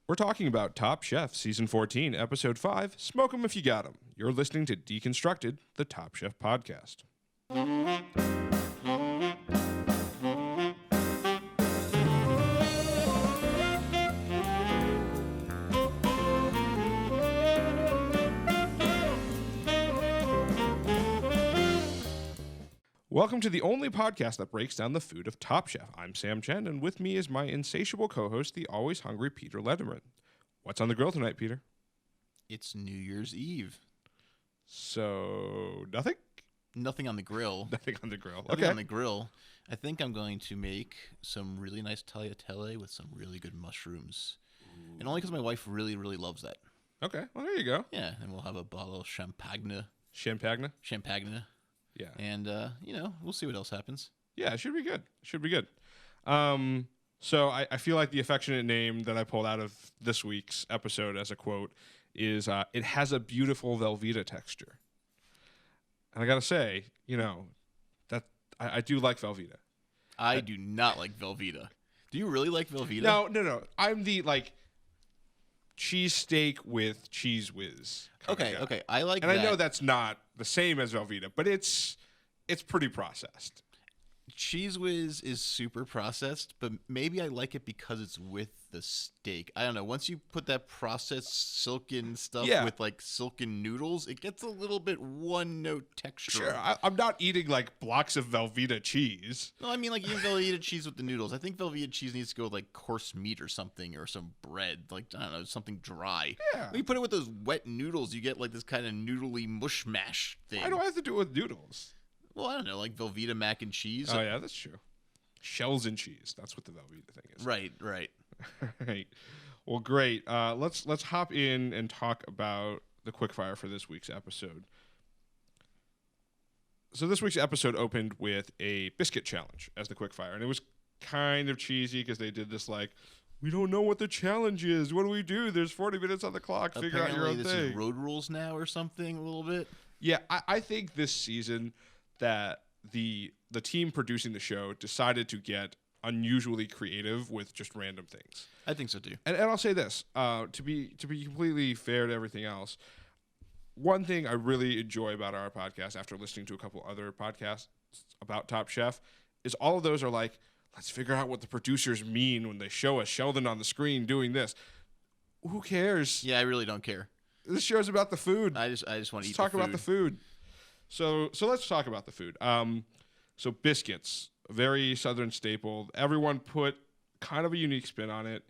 We're talking about Top Chef Season 14, Episode 5, Smoke 'em If You Got 'em. You're listening to Deconstructed, the Top Chef podcast. Welcome to the only podcast that breaks down the food of Top Chef. I'm Sam Chen, and with me is my insatiable co-host, the always hungry Peter Lederman. What's on the grill tonight, Peter? It's New Year's Eve. So, nothing? Nothing on the grill. Nothing on the grill. Nothing Okay. on the grill. I think I'm going to make some really nice tagliatelle with some really good mushrooms. Ooh. And only because my wife really, really loves that. Okay. Well, there you go. Yeah, and we'll have a bottle of champagne. Champagne? Champagne. Yeah. And, we'll see what else happens. Yeah, it should be good. So I feel like the affectionate name that I pulled out of this week's episode as a quote is, it has a beautiful Velvetta texture. And I got to say, that I do like Velvetta. I do not like Velvetta. Do you really like Velvetta? No. I'm the, cheesesteak with cheese whiz. Okay. I like and that. I know that's not the same as Velvetta, but it's pretty processed. Cheese whiz is super processed, but maybe I like it because it's with the steak. I don't know. Once you put that processed silken stuff with silken noodles, it gets a little bit one-note texture. Sure, I'm not eating blocks of Velveeta cheese. No, I mean even Velveeta cheese with the noodles. I think Velveeta cheese needs to go with coarse meat or something, or some bread, I don't know, something dry. Yeah. When you put it with those wet noodles, you get this kind of noodly mush mash thing. Why do I have to do it with noodles? Well, I don't know, Velveeta mac and cheese. Oh yeah, that's true. Shells and cheese. That's what the Velveeta thing is. Right. Right. Well, great. Let's hop in and talk about the quickfire for this week's episode. So this week's episode opened with a biscuit challenge as the quickfire, and it was kind of cheesy because they did this we don't know what the challenge is. What do we do? There's 40 minutes on the clock. Figure out your own this thing. Is road rules now or something a little bit. Yeah, I think this season that the team producing the show decided to get unusually creative with just random things. I think so too. And I'll say this, to be completely fair to everything else, one thing I really enjoy about our podcast after listening to a couple other podcasts about Top Chef is all of those are let's figure out what the producers mean when they show us Sheldon on the screen doing this. Who cares? Yeah, I really don't care. This show's about the food. I just want to eat talk the food. about the food. So let's talk about the food. So biscuits, a very Southern staple. Everyone put kind of a unique spin on it.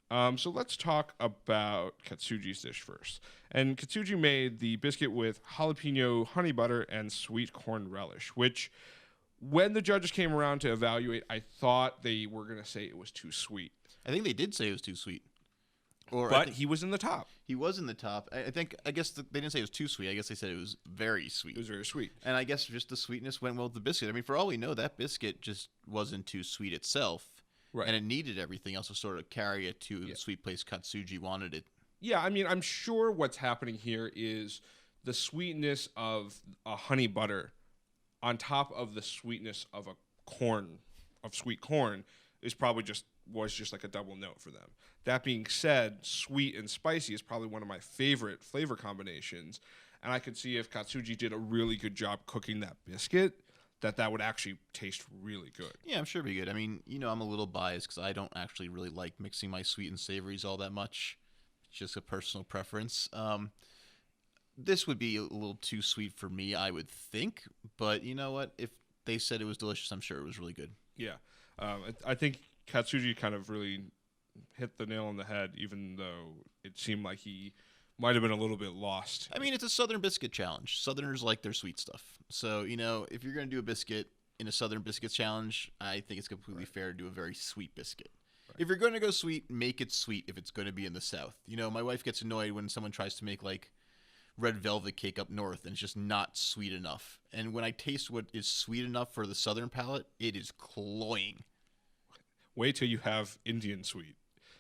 So let's talk about Katsuji's dish first. And Katsuji made the biscuit with jalapeno honey butter and sweet corn relish, which when the judges came around to evaluate, I thought they were going to say it was too sweet. I think they did say it was too sweet. But he was in the top. He was in the top. I guess they didn't say it was too sweet. I guess they said it was very sweet. It was very sweet. And I guess just the sweetness went well with the biscuit. I mean, for all we know, that biscuit just wasn't too sweet itself. Right. And it needed everything else to sort of carry it to the sweet place Katsuji wanted it. Yeah, I mean, I'm sure what's happening here is the sweetness of a honey butter on top of the sweetness of sweet corn is probably was just a double note for them. That being said, sweet and spicy is probably one of my favorite flavor combinations, and I could see if Katsuji did a really good job cooking that biscuit, that would actually taste really good. Yeah, I'm sure it'd be good. I mean, I'm a little biased because I don't actually really like mixing my sweet and savories all that much. It's just a personal preference. This would be a little too sweet for me, I would think, but you know what? If they said it was delicious, I'm sure it was really good. Yeah, I think Katsuji kind of really hit the nail on the head, even though it seemed like he might have been a little bit lost. I mean, it's a Southern biscuit challenge. Southerners like their sweet stuff. So, if you're going to do a biscuit in a Southern biscuit challenge, I think it's completely fair to do a very sweet biscuit. Right. If you're going to go sweet, make it sweet if it's going to be in the South. My wife gets annoyed when someone tries to make red velvet cake up north and it's just not sweet enough. And when I taste what is sweet enough for the Southern palate, it is cloying. Wait till you have Indian sweet.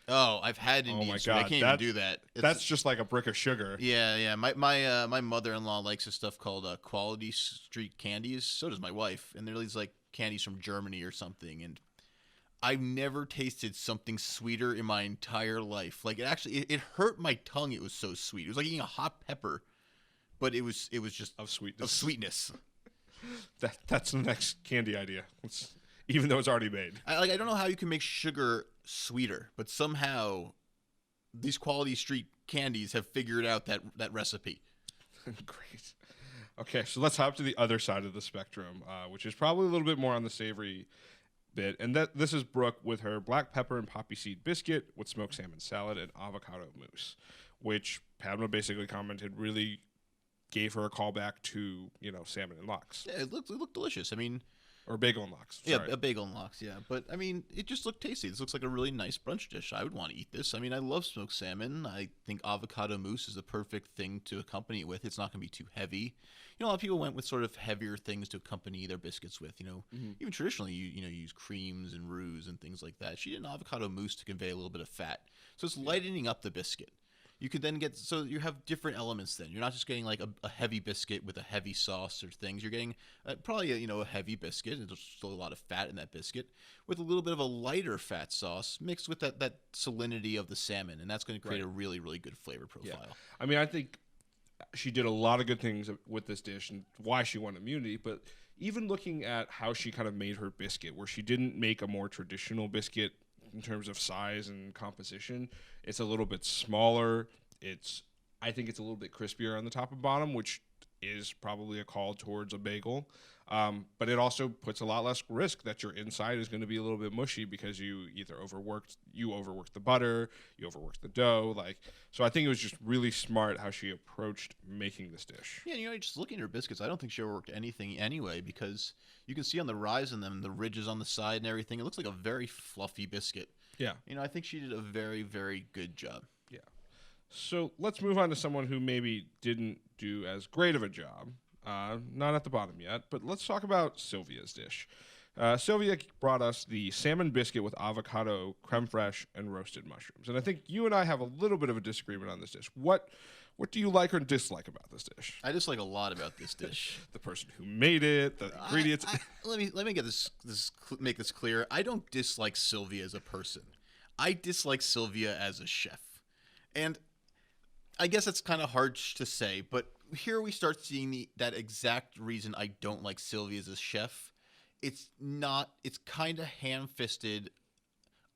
Oh, I've had Indian sweet. I can't even do that. That's just like a brick of sugar. Yeah. My mother-in-law likes this stuff called Quality Street candies. So does my wife. And they're these candies from Germany or something. And I've never tasted something sweeter in my entire life. Like it hurt my tongue. It was so sweet. It was like eating a hot pepper, but it was just Of sweetness. of sweetness. That's the next candy idea. Even though it's already made. I don't know how you can make sugar sweeter, but somehow these quality street candies have figured out that recipe. Great. Okay, so let's hop to the other side of the spectrum, which is probably a little bit more on the savory bit. And this is Brooke with her black pepper and poppy seed biscuit with smoked salmon salad and avocado mousse, which Padma basically commented really gave her a callback to, salmon and lox. Yeah, it looked delicious. I mean, or bagel and lox. Sorry. Yeah, a bagel and lox, yeah. But, I mean, it just looked tasty. This looks like a really nice brunch dish. I would want to eat this. I mean, I love smoked salmon. I think avocado mousse is the perfect thing to accompany it with. It's not going to be too heavy. A lot of people went with sort of heavier things to accompany their biscuits with. Even traditionally, you use creams and roux and things like that. She did an avocado mousse to convey a little bit of fat. So it's lightening up the biscuit. You could then so you have different elements then. You're not just getting like a heavy biscuit with a heavy sauce or things. You're getting probably a heavy biscuit. There's still a lot of fat in that biscuit with a little bit of a lighter fat sauce mixed with that salinity of the salmon. And that's going to create a really, really good flavor profile. Yeah. I mean, I think she did a lot of good things with this dish and why she won immunity. But even looking at how she kind of made her biscuit, where she didn't make a more traditional biscuit in terms of size and composition, it's a little bit smaller. I think it's a little bit crispier on the top and bottom, which is probably a call towards a bagel. But it also puts a lot less risk that your inside is going to be a little bit mushy because you either overworked the butter, you overworked the dough. So I think it was just really smart how she approached making this dish. Yeah, just looking at her biscuits, I don't think she overworked anything anyway, because you can see on the rise in them, the ridges on the side and everything. It looks like a very fluffy biscuit. Yeah. I think she did a very, very good job. Yeah. So let's move on to someone who maybe didn't do as great of a job. Not at the bottom yet, but let's talk about Sylvia's dish. Sylvia brought us the salmon biscuit with avocado, creme fraiche, and roasted mushrooms. And I think you and I have a little bit of a disagreement on this dish. What do you like or dislike about this dish? I dislike a lot about this dish. The person who made it, the ingredients. Let me get make this clear. I don't dislike Sylvia as a person. I dislike Sylvia as a chef. And I guess that's kind of hard to say, but here we start seeing that exact reason I don't like Sylvia as a chef. It's kind of ham-fisted,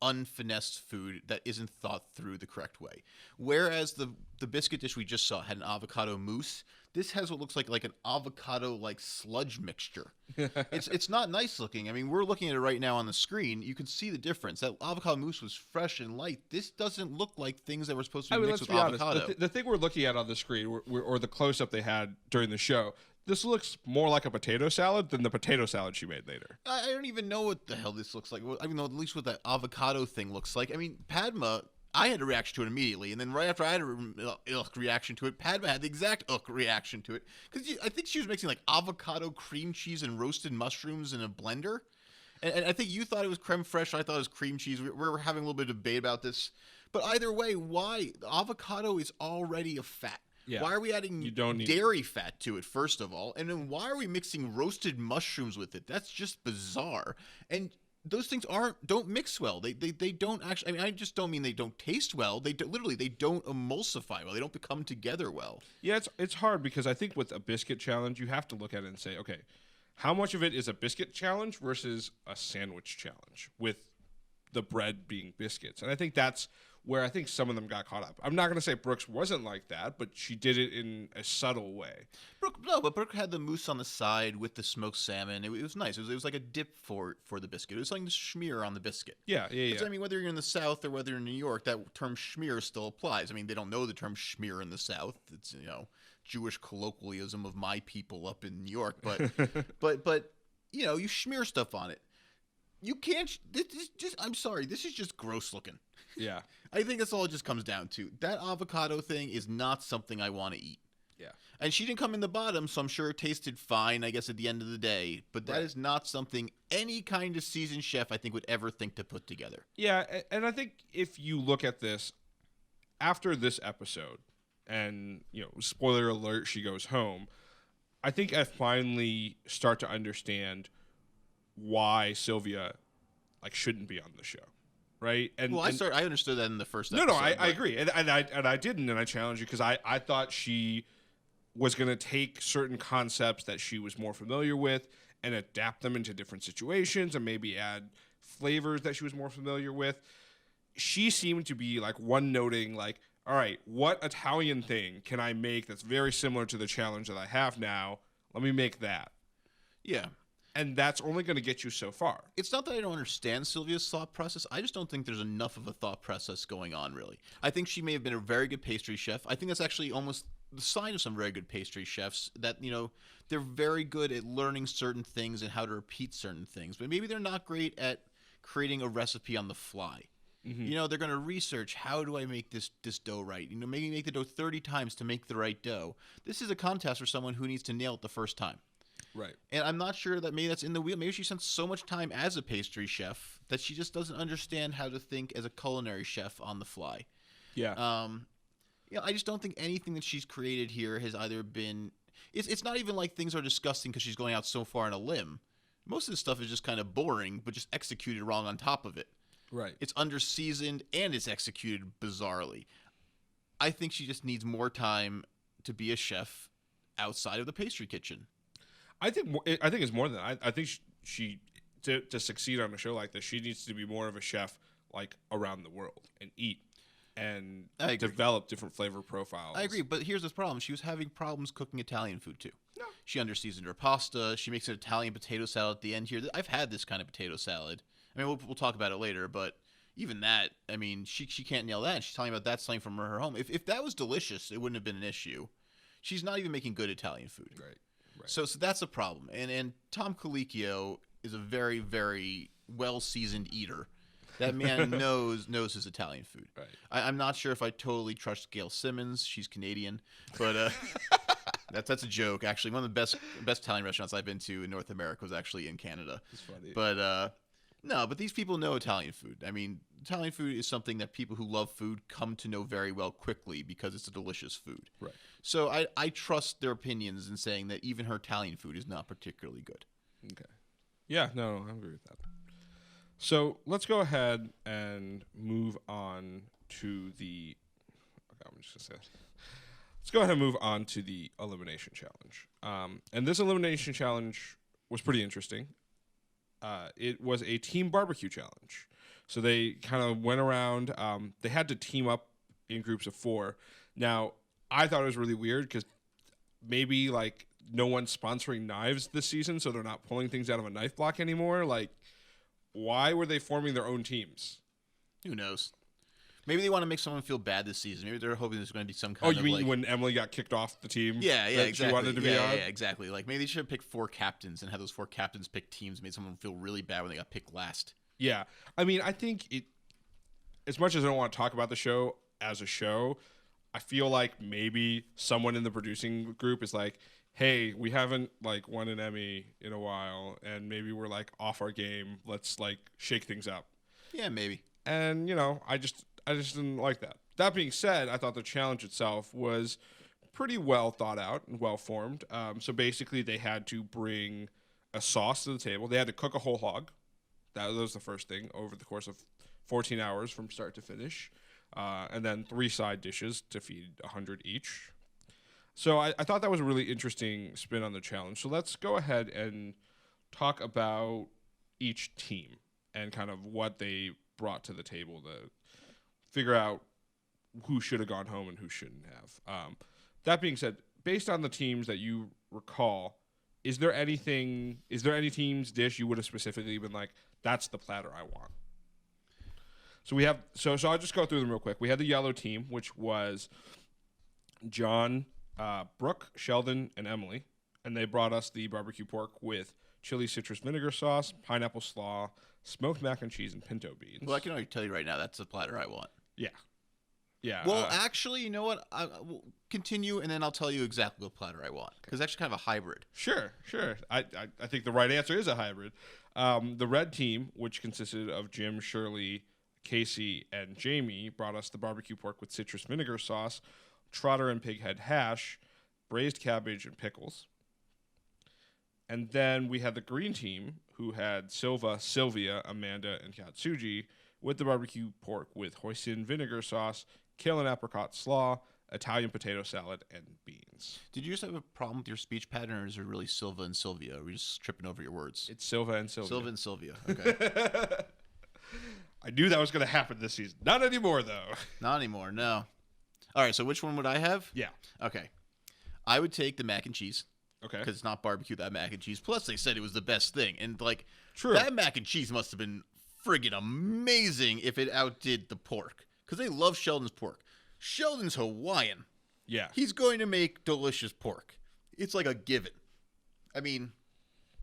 unfinessed food that isn't thought through the correct way. Whereas the biscuit dish we just saw had an avocado mousse, this has what looks like an avocado sludge mixture. It's not nice looking. I mean, we're looking at it right now on the screen. You can see the difference. That avocado mousse was fresh and light. This doesn't look like things that were supposed to be mixed with avocado. Honest. The thing we're looking at on the screen, or the close-up they had during the show, this looks more like a potato salad than the potato salad she made later. I don't even know what the hell this looks like. I mean, at least what that avocado thing looks like. I mean, Padma, I had a reaction to it immediately, and then right after I had a reaction to it, Padma had the exact reaction to it. Because I think she was mixing avocado, cream cheese, and roasted mushrooms in a blender. And I think you thought it was creme fraiche. I thought it was cream cheese. We're having a little bit of debate about this. But either way, why? The avocado is already a fat. Yeah. Why are we adding dairy fat to it, first of all? And then why are we mixing roasted mushrooms with it? That's just bizarre. And those things don't mix well. They don't actually. I mean, I just don't mean they don't taste well. They don't emulsify well. They don't become together well. Yeah, it's hard because I think with a biscuit challenge, you have to look at it and say, okay, how much of it is a biscuit challenge versus a sandwich challenge with the bread being biscuits? And I think that's where I think some of them got caught up. I'm not going to say Brooks wasn't like that, but she did it in a subtle way. But Brooke had the mousse on the side with the smoked salmon. It was nice. It was like a dip for the biscuit. It was something to smear on the biscuit. Yeah. I mean, whether you're in the South or whether you're in New York, that term schmear still applies. I mean, they don't know the term schmear in the South. It's, Jewish colloquialism of my people up in New York. But you smear stuff on it. You can't. I'm sorry. This is just gross looking. Yeah. I think that's all it just comes down to. That avocado thing is not something I want to eat. Yeah. And she didn't come in the bottom, so I'm sure it tasted fine, I guess, at the end of the day. But that is not something any kind of seasoned chef, I think, would ever think to put together. Yeah, and I think if you look at this, after this episode, and, spoiler alert, she goes home, I think I finally start to understand why Sylvia like shouldn't be on the show, right? And Well, I understood that in the first no, episode. I agree, and I didn't, and I challenged you because I thought she was going to take certain concepts that she was more familiar with and adapt them into different situations and maybe add flavors that she was more familiar with. She seemed to be like one noting like, all right, what Italian thing can I make that's very similar to the challenge that I have now? Let me make that. Yeah. And that's only going to get you so far. It's not that I don't understand Sylvia's thought process. I just don't think there's enough of a thought process going on, really. I think she may have been a very good pastry chef. I think that's actually almost the sign of some very good pastry chefs that, they're very good at learning certain things and how to repeat certain things. But maybe they're not great at creating a recipe on the fly. Mm-hmm. They're going to research, how do I make this dough right? Maybe make the dough 30 times to make the right dough. This is a contest for someone who needs to nail it the first time. Right. And I'm not sure that maybe that's in the wheel. Maybe she spent so much time as a pastry chef that she just doesn't understand how to think as a culinary chef on the fly. Yeah. I just don't think anything that she's created here has either been... It's not even like things are disgusting because she's going out so far on a limb. Most of this stuff is just kind of boring, but just executed wrong on top of it. Right. It's under-seasoned and it's executed bizarrely. I think she just needs more time to be a chef outside of the pastry kitchen. I think it's more than that. I think she to succeed on a show like this, she needs to be more of a chef like around the world and eat and develop different flavor profiles. I agree, but here's this problem. She was having problems cooking Italian food too. No. She under-seasoned her pasta. She makes an Italian potato salad at the end here. I've had this kind of potato salad. I mean, we'll talk about it later, but even that, I mean, she can't nail that. She's talking about that something from her home. If that was delicious, it wouldn't have been an issue. She's not even making good Italian food. Right. So that's a problem. And Tom Colicchio is a very, very well-seasoned eater. That man knows his Italian food. Right. I'm not sure if I totally trust Gail Simmons. She's Canadian, but that's a joke. Actually, one of the best Italian restaurants I've been to in North America was actually in Canada. That's funny. But no, but these people know Italian food. I mean, Italian food is something that people who love food come to know very well quickly because it's a delicious food. Right. So I trust their opinions in saying that even her Italian food is not particularly good. Okay. Yeah, no, I agree with that. So let's go ahead and move on to the. Okay, I'm just gonna say. Let's go ahead and move on to the elimination challenge. And this elimination challenge was pretty interesting. It was a team barbecue challenge. So they kind of went around. They had to team up in groups of 4. Now, I thought it was really weird because maybe like no one's sponsoring knives this season, so they're not pulling things out of a knife block anymore. Like, why were they forming their own teams? Who knows? Maybe they want to make someone feel bad this season. Maybe they're hoping there's going to be some kind of. Oh, you mean when Emily got kicked off the team? Yeah, exactly. She wanted to be on? Yeah, exactly. Like maybe they should have picked 4 captains and had those 4 captains pick teams. Made someone feel really bad when they got picked last. Yeah, I mean, I think it. As much as I don't want to talk about the show as a show, I feel like maybe someone in the producing group is like, hey, we haven't like won an Emmy in a while, and maybe we're like off our game. Let's like shake things up. Yeah, maybe. And I just didn't like that. That being said, I thought the challenge itself was pretty well thought out and well formed. So basically, they had to bring a sauce to the table. They had to cook a whole hog. That was the first thing over the course of 14 hours from start to finish. And then 3 side dishes to feed 100 each. So I thought that was a really interesting spin on the challenge. So let's go ahead and talk about each team and kind of what they brought to the table to figure out who should have gone home and who shouldn't have. That being said, based on the teams that you recall, is there any team's dish you would have specifically been like, that's the platter I want? So we have so I'll just go through them real quick. We had the yellow team, which was John, Brooke, Sheldon, and Emily, and they brought us the barbecue pork with chili citrus vinegar sauce, pineapple slaw, smoked mac and cheese, and pinto beans. Well, I can already tell you right now that's the platter I want. Yeah. Well, actually, you know what? I will continue, and then I'll tell you exactly what platter I want, because it's actually kind of a hybrid. Sure. I think the right answer is a hybrid. The red team, which consisted of Jim, Shirley, Casey, and Jamie, brought us the barbecue pork with citrus vinegar sauce, trotter and pig head hash, braised cabbage, and pickles. And then we had the green team, who had Silva, Sylvia, Amanda, and Katsuji, with the barbecue pork with hoisin vinegar sauce, kale and apricot slaw, Italian potato salad, and beans. Did you just have a problem with your speech pattern, or is it really Silva and Sylvia? Are we just tripping over your words? It's Silva and Sylvia. Silva and Sylvia. Okay. I knew that was going to happen this season. Not anymore, though. Not anymore. No. All right. So which one would I have? Yeah. Okay. I would take the mac and cheese. Okay. Because it's not barbecue, that mac and cheese. Plus, they said it was the best thing. And, like, True. That mac and cheese must have been friggin' amazing if it outdid the pork. Because they love Sheldon's pork. Sheldon's Hawaiian. Yeah. He's going to make delicious pork. It's like a given. I mean,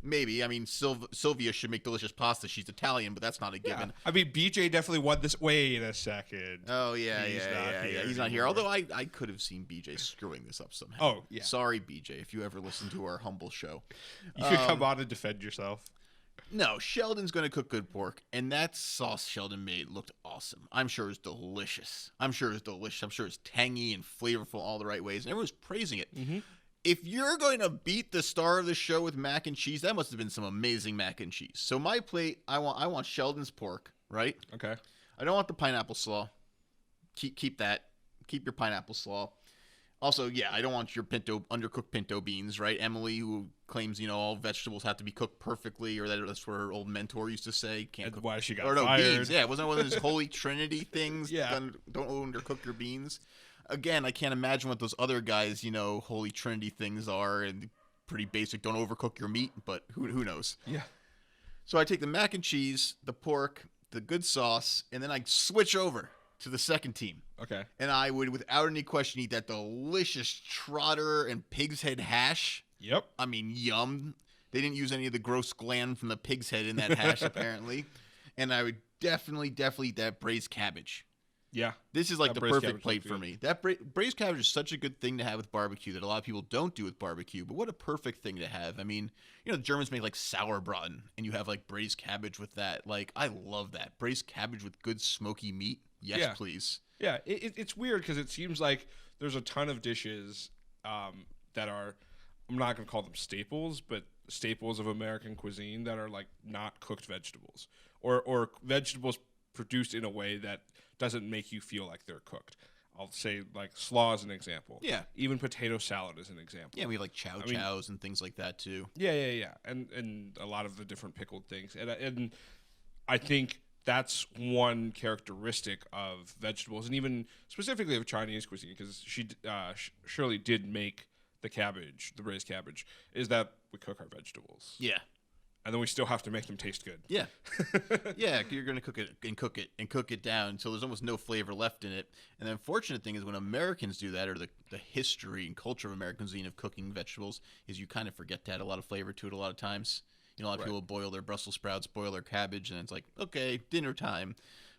maybe. I mean, Sylvia should make delicious pasta. She's Italian, but that's not a given. Yeah. I mean, BJ definitely won this. Wait a second. Oh, yeah. He's not here. anymore. Although I could have seen BJ screwing this up somehow. Oh, yeah. Sorry, BJ, if you ever listen to our humble show. You could come on and defend yourself. No, Sheldon's going to cook good pork, and that sauce Sheldon made looked awesome. I'm sure it's delicious. I'm sure it's tangy and flavorful all the right ways, and everyone's praising it. Mm-hmm. If you're going to beat the star of the show with mac and cheese, that must have been some amazing mac and cheese. So my plate, I want Sheldon's pork, right? Okay. I don't want the pineapple slaw. Keep that. Keep your pineapple slaw. Also, yeah, I don't want your undercooked pinto beans, right? Emily, who claims, all vegetables have to be cooked perfectly, or that's what her old mentor used to say. Can't cook. Why she got or no, fired. beans. Yeah, wasn't it one of those Holy Trinity things? Yeah. Don't undercook your beans. Again, I can't imagine what those other guys, Holy Trinity things are, and pretty basic. Don't overcook your meat, but who knows? Yeah. So I take the mac and cheese, the pork, the good sauce, and then I switch over to the second team. Okay. And I would, without any question, eat that delicious trotter and pig's head hash. Yep. I mean, yum. They didn't use any of the gross gland from the pig's head in that hash, apparently. And I would definitely eat that braised cabbage. Yeah. This is like That the braised perfect cabbage plate looks for good. me. That braised cabbage is such a good thing to have with barbecue that a lot of people don't do with barbecue. But what a perfect thing to have. I mean, the Germans make like sauerbraten, and you have like braised cabbage with that. Like, I love that. Braised cabbage with good smoky meat. Yes, Yeah. please. Yeah. It's weird because it seems like there's a ton of dishes that are, I'm not going to call them staples, but staples of American cuisine that are like not cooked vegetables or vegetables produced in a way that doesn't make you feel like they're cooked. I'll say like slaw is an example. Yeah. Even potato salad is an example. Yeah, we have like chow chows and things like that too. Yeah. And a lot of the different pickled things. And I think that's one characteristic of vegetables, and even specifically of Chinese cuisine, because Shirley did make the braised cabbage, is that we cook our vegetables. Yeah. And then we still have to make them taste good. Yeah. Yeah, you're going to cook it down until there's almost no flavor left in it. And the unfortunate thing is when Americans do that, or the history and culture of American cuisine of cooking vegetables, is you kind of forget to add a lot of flavor to it a lot of times. A lot of people boil their Brussels sprouts, boil their cabbage, and it's like, okay, dinner time.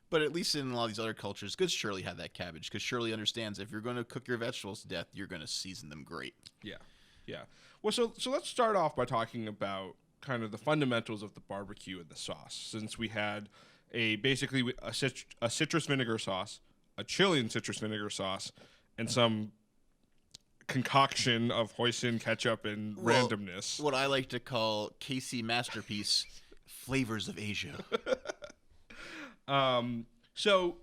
But at least in a lot of these other cultures, good Shirley had that cabbage, because Shirley understands if you're going to cook your vegetables to death, you're going to season them great. Yeah. Well, so let's start off by talking about kind of the fundamentals of the barbecue and the sauce, since we had basically a citrus vinegar sauce, a Chilean citrus vinegar sauce, and some concoction of hoisin ketchup and randomness. What I like to call KC masterpiece, flavors of Asia. So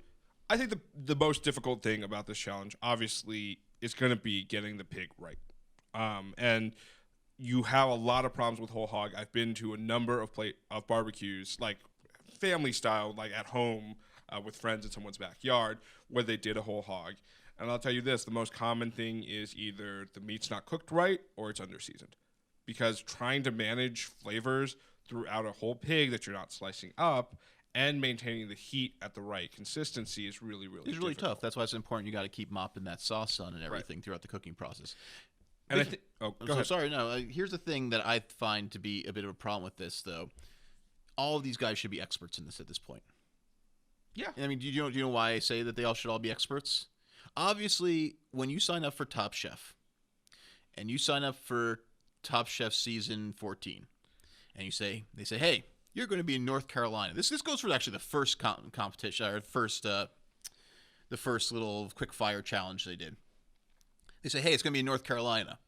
I think the most difficult thing about this challenge, obviously, is going to be getting the pig right. And you have a lot of problems with whole hog. I've been to a number of barbecues, like family style, like at home with friends in someone's backyard, where they did a whole hog. And I'll tell you this, the most common thing is either the meat's not cooked right or it's underseasoned. Because trying to manage flavors throughout a whole pig that you're not slicing up and maintaining the heat at the right consistency is really, really It's really difficult. tough. That's why it's important. You got to keep mopping that sauce on and everything throughout the cooking process. And I think, go ahead. Sorry, no. Here's the thing that I find to be a bit of a problem with this, though. All of these guys should be experts in this at this point. Yeah. I mean, do you know why I say that they all should all be experts? Obviously, when you sign up for Top Chef, and you sign up for Top Chef season 14, and they say, hey, you're going to be in North Carolina. This goes for actually the first competition, or the first little quick fire challenge they did. They say, hey, it's going to be in North Carolina.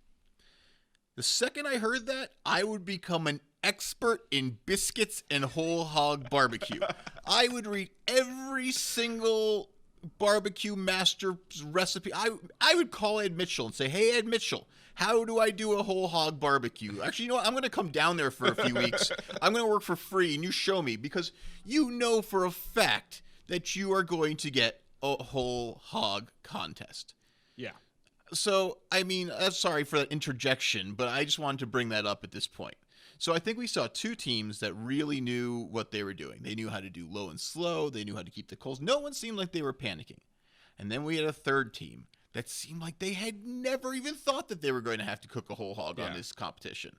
The second I heard that, I would become an expert in biscuits and whole hog barbecue. I would read every single barbecue master's recipe. I would call Ed Mitchell and say, "Hey, Ed Mitchell, how do I do a whole hog barbecue?" Actually, you know what? I'm going to come down there for a few weeks. I'm going to work for free, and you show me, because you know for a fact that you are going to get a whole hog contest. Yeah. So, I mean, sorry for that interjection, but I just wanted to bring that up at this point. So I think we saw two teams that really knew what they were doing. They knew how to do low and slow. They knew how to keep the coals. No one seemed like they were panicking. And then we had a third team that seemed like they had never even thought that they were going to have to cook a whole hog on this competition.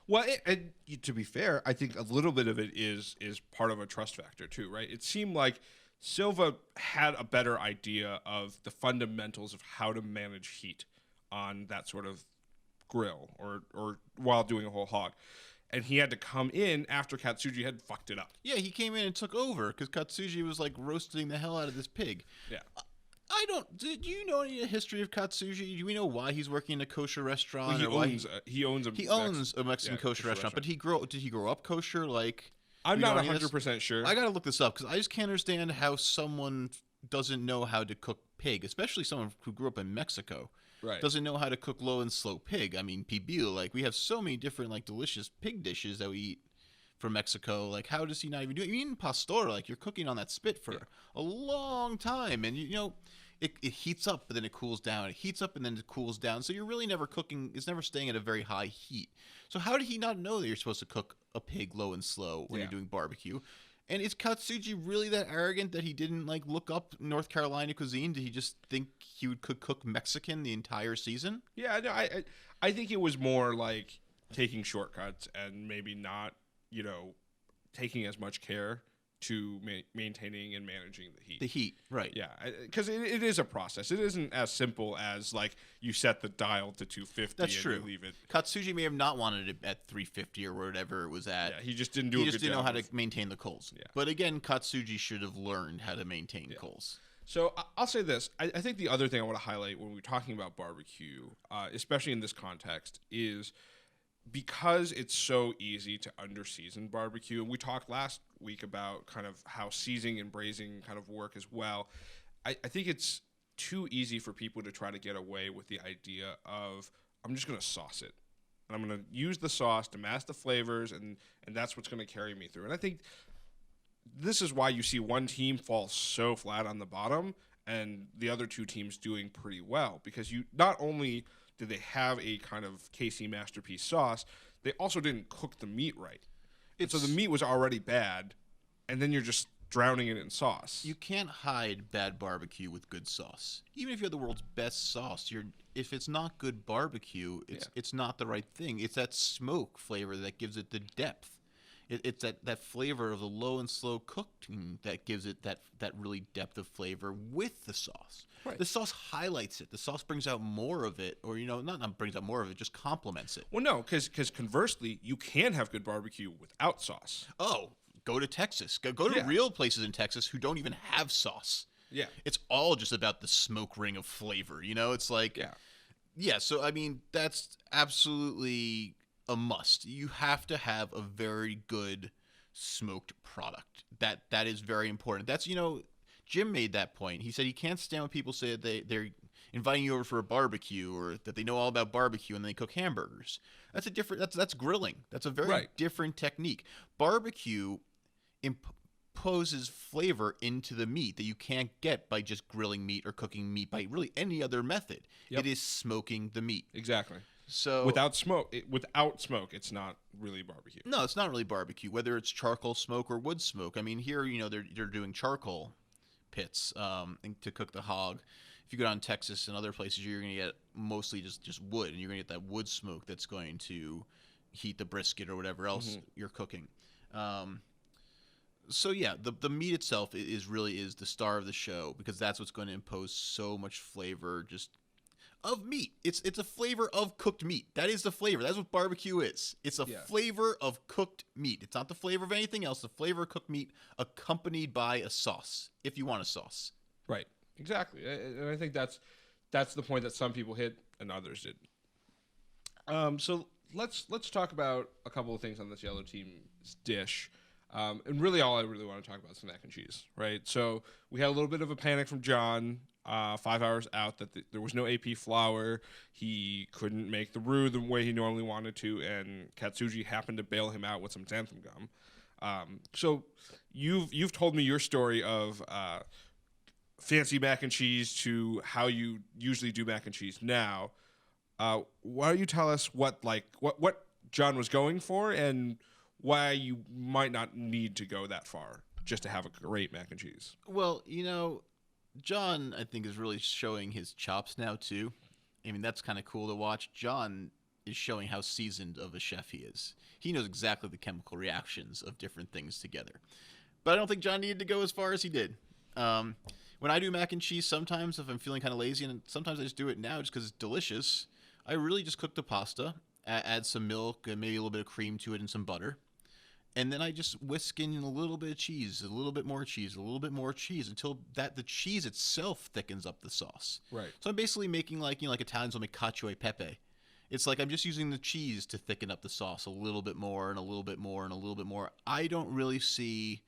Well, and to be fair, I think a little bit of it is part of a trust factor too, right? It seemed like Silva had a better idea of the fundamentals of how to manage heat on that sort of grill or while doing a whole hog. And he had to come in after Katsuji had fucked it up. Yeah, he came in and took over because Katsuji was like roasting the hell out of this pig. Yeah. Do you know any history of Katsuji? Do we know why he's working in a kosher restaurant? Well, he owns a Mexican kosher restaurant. But did he grow up kosher? Like, I'm not 100% sure. I got to look this up because I just can't understand how someone doesn't know how to cook pig, especially someone who grew up in Mexico. Right. Doesn't know how to cook low and slow pig. I mean, pibil, like, we have so many different, like, delicious pig dishes that we eat from Mexico. Like, how does he not even do it? Even pastor, like, you're cooking on that spit for a long time. And, you know, it heats up, but then it cools down. It heats up, and then it cools down. So you're really never cooking. It's never staying at a very high heat. So how did he not know that you're supposed to cook a pig low and slow when you're doing barbecue? And is Katsuji really that arrogant that he didn't, like, look up North Carolina cuisine? Did he just think he could cook Mexican the entire season? Yeah, no, I think it was more like taking shortcuts and maybe not, you know, taking as much care to maintaining and managing the heat. The heat, right. Yeah, because it is a process. It isn't as simple as, like, you set the dial to 250 That's and true. You leave it. Katsuji may have not wanted it at 350 or whatever it was at. Yeah, he just didn't do a good job. He just didn't know how to maintain the coals. Yeah. But again, Katsuji should have learned how to maintain coals. So I'll say this. I think the other thing I want to highlight when we're talking about barbecue, especially in this context, is because it's so easy to under-season barbecue, and we talked last week about kind of how seasoning and braising kind of work as well, I think it's too easy for people to try to get away with the idea of, I'm just going to sauce it. And I'm going to use the sauce to mask the flavors, and that's what's going to carry me through. And I think this is why you see one team fall so flat on the bottom and the other two teams doing pretty well, because you not only did they have a kind of KC masterpiece sauce, they also didn't cook the meat right. So the meat was already bad, and then you're just drowning it in sauce. You can't hide bad barbecue with good sauce. Even if you have the world's best sauce, if it's not good barbecue, it's not the right thing. It's that smoke flavor that gives it the depth. It's that flavor of the low and slow cooking that gives it that really depth of flavor with the sauce. Right. The sauce highlights it. The sauce brings out more of it, or, you know, not brings out more of it, just complements it. Well, no, because conversely, you can have good barbecue without sauce. Oh, go to Texas. Go to real places in Texas who don't even have sauce. Yeah. It's all just about the smoke ring of flavor. You know, it's like, yeah. So, I mean, that's absolutely a must. You have to have a very good smoked product. That is very important. That's, you know, Jim made that point. He said he can't stand when people say that they're inviting you over for a barbecue, or that they know all about barbecue and they cook hamburgers. That's a different. That's grilling. That's a very different technique. Barbecue imposes flavor into the meat that you can't get by just grilling meat or cooking meat by really any other method. Yep. It is smoking the meat. Exactly. So without smoke, it's not really barbecue. No, it's not really barbecue. Whether it's charcoal smoke or wood smoke. I mean, here, you know, they're doing charcoal pits to cook the hog. If you go down to Texas and other places, you're going to get mostly just wood, and you're going to get that wood smoke that's going to heat the brisket or whatever else you're cooking. So yeah, the meat itself is the star of the show, because that's what's going to impose so much flavor just of meat. It's a flavor of cooked meat. That is the flavor. That's what barbecue is. It's a flavor of cooked meat. It's not the flavor of anything else. The flavor of cooked meat accompanied by a sauce, if you want a sauce. Right. Exactly. And I think that's the point that some people hit and others didn't. So let's talk about a couple of things on this yellow team's dish. And really, all I really want to talk about is the mac and cheese, right? So we had a little bit of a panic from John 5 hours out that there was no AP flour. He couldn't make the roux the way he normally wanted to, and Katsuji happened to bail him out with some xanthan gum. So you've told me your story of fancy mac and cheese to how you usually do mac and cheese now. Why don't you tell us what John was going for and why you might not need to go that far just to have a great mac and cheese? Well, John, I think, is really showing his chops now, too. I mean, that's kind of cool to watch. John is showing how seasoned of a chef he is. He knows exactly the chemical reactions of different things together. But I don't think John needed to go as far as he did. When I do mac and cheese, sometimes if I'm feeling kind of lazy, and sometimes I just do it now just because it's delicious, I really just cook the pasta, add some milk, and maybe a little bit of cream to it and some butter. And then I just whisk in a little bit of cheese, a little bit more cheese, a little bit more cheese until the cheese itself thickens up the sauce. Right. So I'm basically making like Italians will make cacio e pepe. It's like I'm just using the cheese to thicken up the sauce a little bit more and a little bit more and a little bit more. I don't really see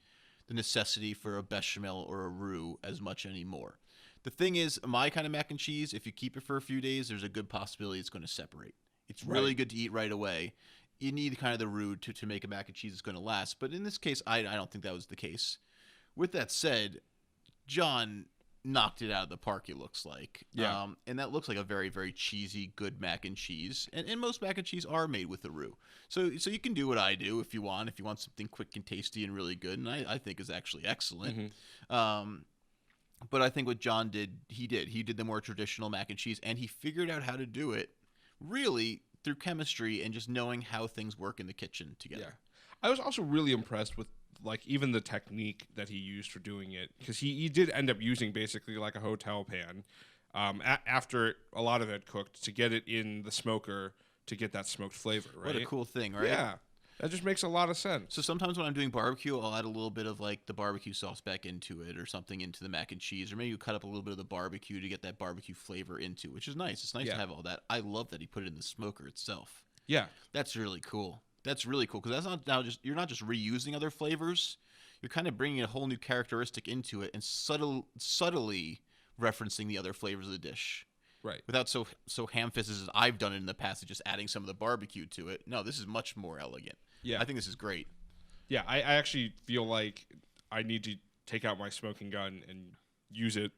the necessity for a bechamel or a roux as much anymore. The thing is, my kind of mac and cheese, if you keep it for a few days, there's a good possibility it's going to separate. It's really good to eat right away. You need kind of the roux to make a mac and cheese that's going to last. But in this case, I don't think that was the case. With that said, John knocked it out of the park, it looks like. Yeah. And that looks like a very, very cheesy, good mac and cheese. And most mac and cheese are made with the roux. So you can do what I do if you want something quick and tasty and really good. And I think is actually excellent. Mm-hmm. But I think what John did, he did the more traditional mac and cheese. And he figured out how to do it really through chemistry and just knowing how things work in the kitchen together. Yeah. I was also really impressed with even the technique that he used for doing it, because he did end up using basically like a hotel pan after a lot of it cooked to get it in the smoker to get that smoked flavor, right? What a cool thing, right? Yeah. That just makes a lot of sense. So sometimes when I'm doing barbecue, I'll add a little bit of like the barbecue sauce back into it or something into the mac and cheese, or maybe you cut up a little bit of the barbecue to get that barbecue flavor into, which is nice. It's nice to have all that. I love that he put it in the smoker itself. Yeah. That's really cool. That's really cool because you're not just reusing other flavors. You're kind of bringing a whole new characteristic into it and subtly referencing the other flavors of the dish. Right. Without so ham-fisted as I've done it in the past, of just adding some of the barbecue to it. No, this is much more elegant. Yeah. I think this is great. Yeah, I actually feel like I need to take out my smoking gun and use it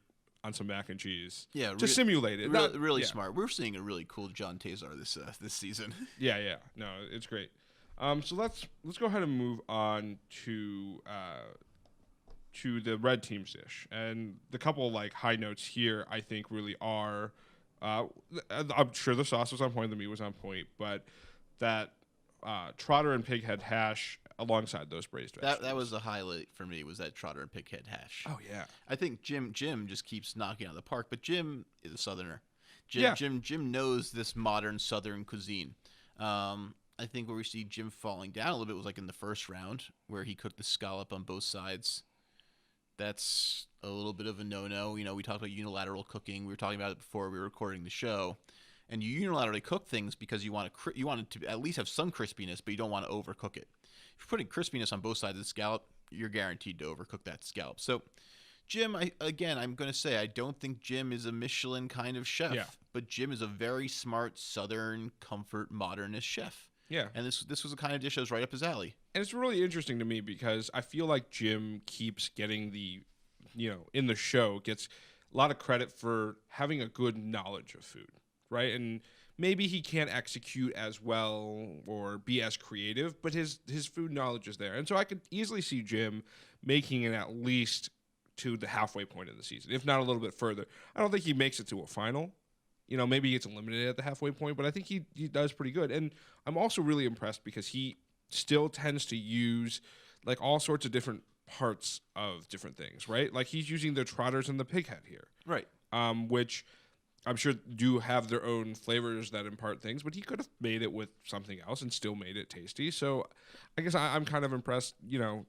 on some mac and chease. Yeah, to simulate it. Really smart. We're seeing a really cool John Tazar this season. Yeah. No, it's great. So let's go ahead and move on to the red team's dish, and the couple high notes here I think really are. I'm sure the sauce was on point, the meat was on point, but that trotter and pig head hash alongside those braised vegetables. That was the highlight for me, was that trotter and pig head hash. Oh yeah. I think Jim just keeps knocking out of the park, but Jim is a southerner. Jim knows this modern southern cuisine. I think where we see Jim falling down a little bit was in the first round where he cooked the scallop on both sides. That's a little bit of a no-no. We talked about unilateral cooking. We were talking about it before we were recording the show. And you unilaterally cook things because you want it to at least have some crispiness, but you don't want to overcook it. If you're putting crispiness on both sides of the scallop, you're guaranteed to overcook that scallop. So Jim, I'm going to say I don't think Jim is a Michelin kind of chef, but Jim is a very smart Southern comfort modernist chef. Yeah. And this was the kind of dish that was right up his alley. And it's really interesting to me because I feel like Jim keeps getting in the show, gets a lot of credit for having a good knowledge of food, right? And maybe he can't execute as well or be as creative, but his food knowledge is there. And so I could easily see Jim making it at least to the halfway point of the season, if not a little bit further. I don't think he makes it to a final. Maybe he gets eliminated at the halfway point, but I think he does pretty good. And I'm also really impressed because he still tends to use all sorts of different parts of different things, right? He's using the trotters and the pig head here. Right. Which I'm sure do have their own flavors that impart things, but he could have made it with something else and still made it tasty. So I guess I'm kind of impressed,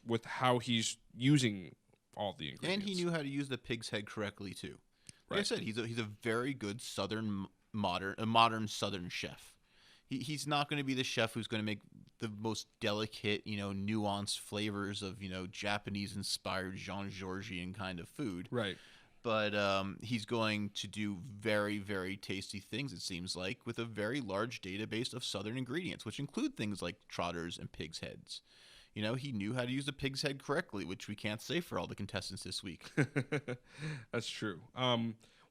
with how he's using all the ingredients. And he knew how to use the pig's head correctly too. Like I said, he's a very good modern Southern chef. He's not going to be the chef who's going to make the most delicate, nuanced flavors of, Japanese-inspired Jean-Georgian kind of food. Right. But he's going to do very, very tasty things, it seems like, with a very large database of Southern ingredients, which include things like trotters and pig's heads. He knew how to use a pig's head correctly, which we can't say for all the contestants this week. That's true.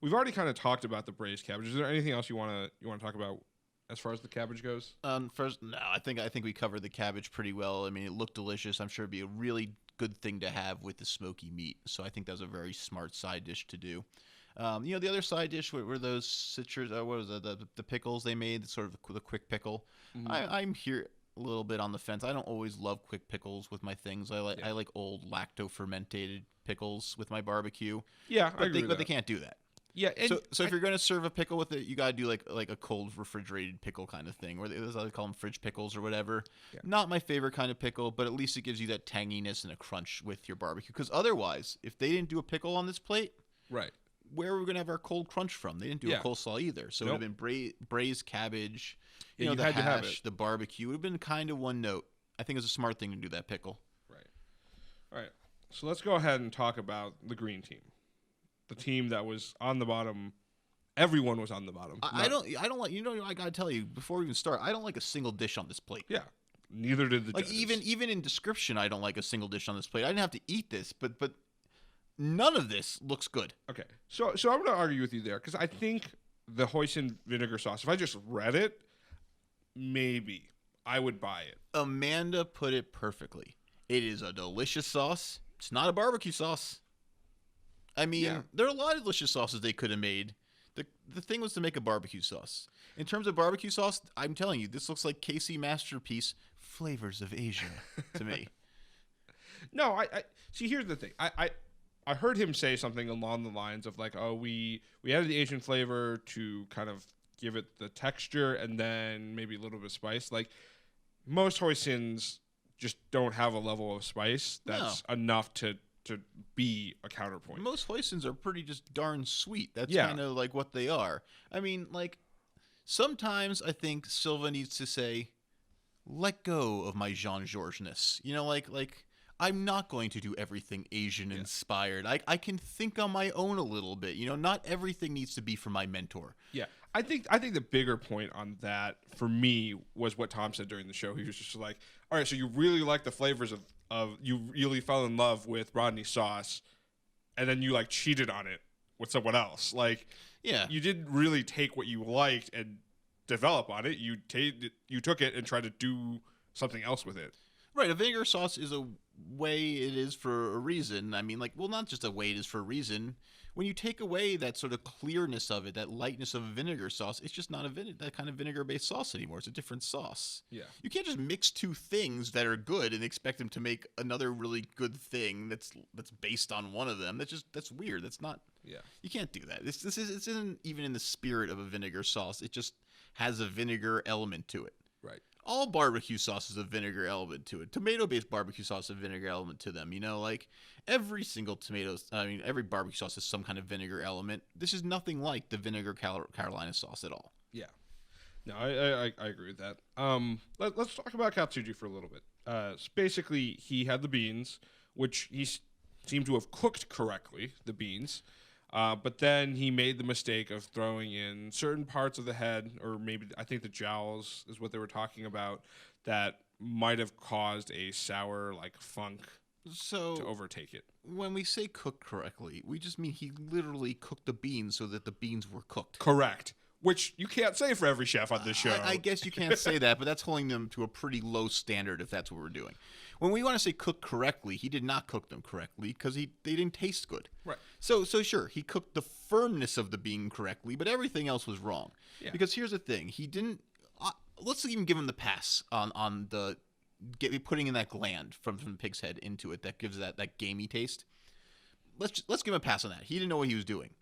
We've already kind of talked about the braised cabbage. Is there anything else you want to talk about as far as the cabbage goes? First, no, I think we covered the cabbage pretty well. I mean, it looked delicious. I'm sure it'd be a really good thing to have with the smoky meat. So I think that was a very smart side dish to do. The other side dish were those citrus. What was it? The pickles they made, sort of the quick pickle. Mm-hmm. I'm here a little bit on the fence. I don't always love quick pickles with my things. I like old lacto fermented pickles with my barbecue. Yeah, but they can't do that. Yeah. So if you're going to serve a pickle with it, you got to do like a cold refrigerated pickle kind of thing, or they call them fridge pickles or whatever. Yeah. Not my favorite kind of pickle, but at least it gives you that tanginess and a crunch with your barbecue. Because otherwise, if they didn't do a pickle on this plate, right, where are we going to have our cold crunch from? They didn't do a coleslaw either. So it would have been braised cabbage, you the had hash, to have it. The barbecue. It would have been kind of one note. I think it was a smart thing to do that pickle. Right. All right. So let's go ahead and talk about the green team. The team that was on the bottom. Everyone was on the bottom. I don't like, I got to tell you, before we even start, I don't like a single dish on this plate. Yeah. Neither did the judges. Even in description, I don't like a single dish on this plate. I didn't have to eat this, but none of this looks good. Okay. So I'm going to argue with you there, because I think the hoisin vinegar sauce, if I just read it, maybe I would buy it. Amanda put it perfectly. It is a delicious sauce. It's not a barbecue sauce. I mean, there are a lot of delicious sauces they could have made. The thing was to make a barbecue sauce. In terms of barbecue sauce, I'm telling you, this looks like Casey Masterpiece Flavors of Asia to me. No, I see. Here's the thing. I heard him say something along the lines of like, oh, we added the Asian flavor to kind of give it the texture and then maybe a little bit of spice. Like most hoisins just don't have a level of spice that's enough to be a counterpoint. Most hoisins are pretty just darn sweet. That's kind of like what they are. I mean, like, sometimes I think Silva needs to say, let go of my Jean-Georges-ness. Like I'm not going to do everything Asian-inspired. I can think on my own a little bit. Not everything needs to be for my mentor. Yeah. I think the bigger point on that, for me, was what Tom said during the show. He was just like, all right, so you really like the flavors of you really fell in love with Rodney's sauce, and then you like cheated on it with someone else. Like, you didn't really take what you liked and develop on it. You took it and tried to do something else with it. Right. A vinegar sauce is a way it is for a reason. I mean, like, well, not just a way it is for a reason. When you take away that sort of clearness of it, that lightness of a vinegar sauce, it's just not that kind of vinegar-based sauce anymore. It's a different sauce. Yeah. You can't just mix two things that are good and expect them to make another really good thing that's based on one of them. That's weird. That's not. Yeah. You can't do that. This isn't even in the spirit of a vinegar sauce. It just has a vinegar element to it. Right. All barbecue sauce is a vinegar element to it. Tomato-based barbecue sauce has a vinegar element to them. Like every barbecue sauce has some kind of vinegar element. This is nothing like the vinegar Carolina sauce at all. Yeah. No, I agree with that. Let's talk about Katsuji for a little bit. So basically, he had the beans, which he seemed to have cooked correctly, the beans. But then he made the mistake of throwing in certain parts of the head, or maybe I think the jowls is what they were talking about, that might have caused a sour funk to overtake it. When we say cooked correctly, we just mean he literally cooked the beans so that the beans were cooked. Correct. Which you can't say for every chef on this show. I guess you can't say that, but that's holding them to a pretty low standard if that's what we're doing. When we want to say cook correctly, he did not cook them correctly because they didn't taste good. Right. So sure, he cooked the firmness of the bean correctly, but everything else was wrong. Yeah. Because here's the thing, he didn't. Let's even give him the pass on the putting in that gland from the pig's head into it that gives that gamey taste. Let's give him a pass on that. He didn't know what he was doing.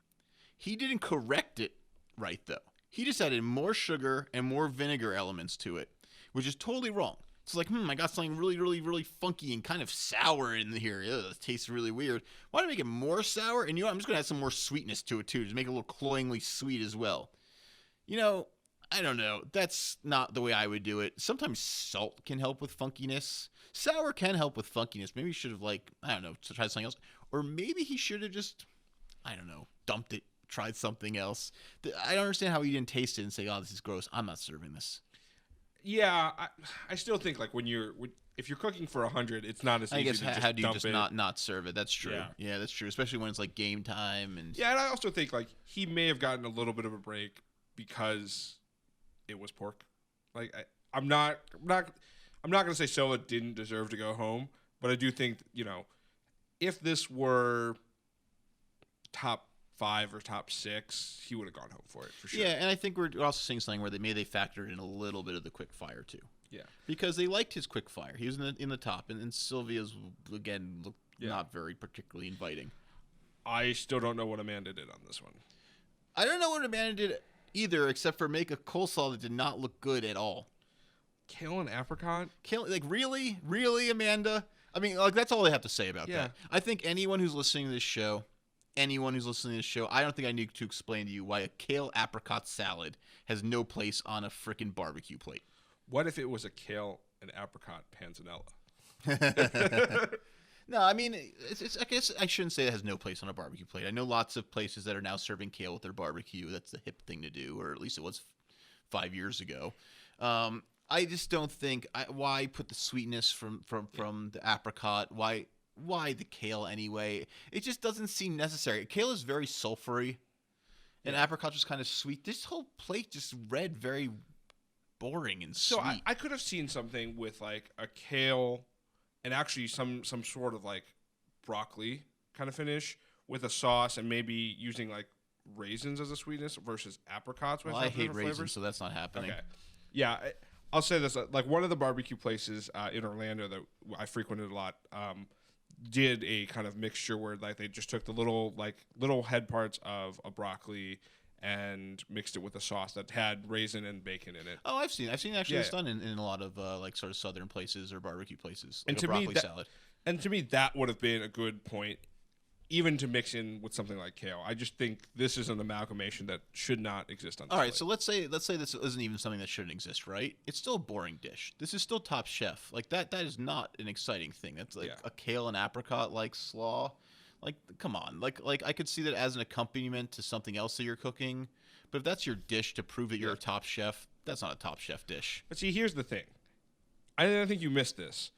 He didn't correct it right though. He just added more sugar and more vinegar elements to it, which is totally wrong. It's like, I got something really, really, really funky and kind of sour in here. Ugh, it tastes really weird. Why don't I make it more sour? And I'm just going to add some more sweetness to it, too. Just make it a little cloyingly sweet as well. I don't know. That's not the way I would do it. Sometimes salt can help with funkiness. Sour can help with funkiness. Maybe he should have, like, I don't know, tried something else. Or maybe he should have just, I don't know, dumped it, tried something else. I don't understand how he didn't taste it and say, oh, this is gross. I'm not serving this. Yeah, I still think, like, if you're cooking for 100, it's not as easy to just dump it. How do you just not serve it? That's true. Yeah, that's true. Especially when it's, like, game time. And yeah, and I also think, like, he may have gotten a little bit of a break because it was pork. Like, I'm not going to say Silva didn't deserve to go home, but I do think, if this were top 5 or top 6, he would have gone home for it for sure. Yeah, and I think we're also seeing something where they factored in a little bit of the quick fire too. Yeah, because they liked his quick fire. He was in the top, and Sylvia's again looked not very particularly inviting. I still don't know what Amanda did on this one. I don't know what Amanda did either, except for make a coleslaw that did not look good at all. Kale and apricot? Like, really? Really, Amanda? I mean, like, that's all I have to say about that. I think anyone who's listening to this show, I don't think I need to explain to you why a kale apricot salad has no place on a frickin' barbecue plate. What if it was a kale and apricot panzanella? No, I mean, I guess I shouldn't say it has no place on a barbecue plate. I know lots of places that are now serving kale with their barbecue. That's the hip thing to do, or at least it was 5 years ago. I just don't think why put the sweetness from the apricot. Why the kale anyway? It just doesn't seem necessary. Kale is very sulfury, and apricot just kind of sweet. This whole plate just read very boring and sweet. So I could have seen something with like a kale and actually some sort of like broccoli kind of finish with a sauce and maybe using like raisins as a sweetness versus apricots. Well, I hate raisins, so that's not happening. Okay. Yeah, I'll say this. Like one of the barbecue places in Orlando that I frequented a lot did a kind of mixture where like they just took the little head parts of a broccoli and mixed it with a sauce that had raisin and bacon in it. Oh, I've seen actually it's done in a lot of like sort of southern places or barbecue places, like and a broccoli salad. And to me, that would have been a good point, even to mix in with something like kale. I just think this is an amalgamation that should not exist on this plate. So let's say this isn't even something that shouldn't exist, right? It's still a boring dish. This is still Top Chef. Like that is not an exciting thing. That's like a kale and apricot like slaw. Like, come on. Like I could see that as an accompaniment to something else that you're cooking. But if that's your dish to prove that you're a Top Chef, that's not a Top Chef dish. But see, here's the thing. I think you missed this.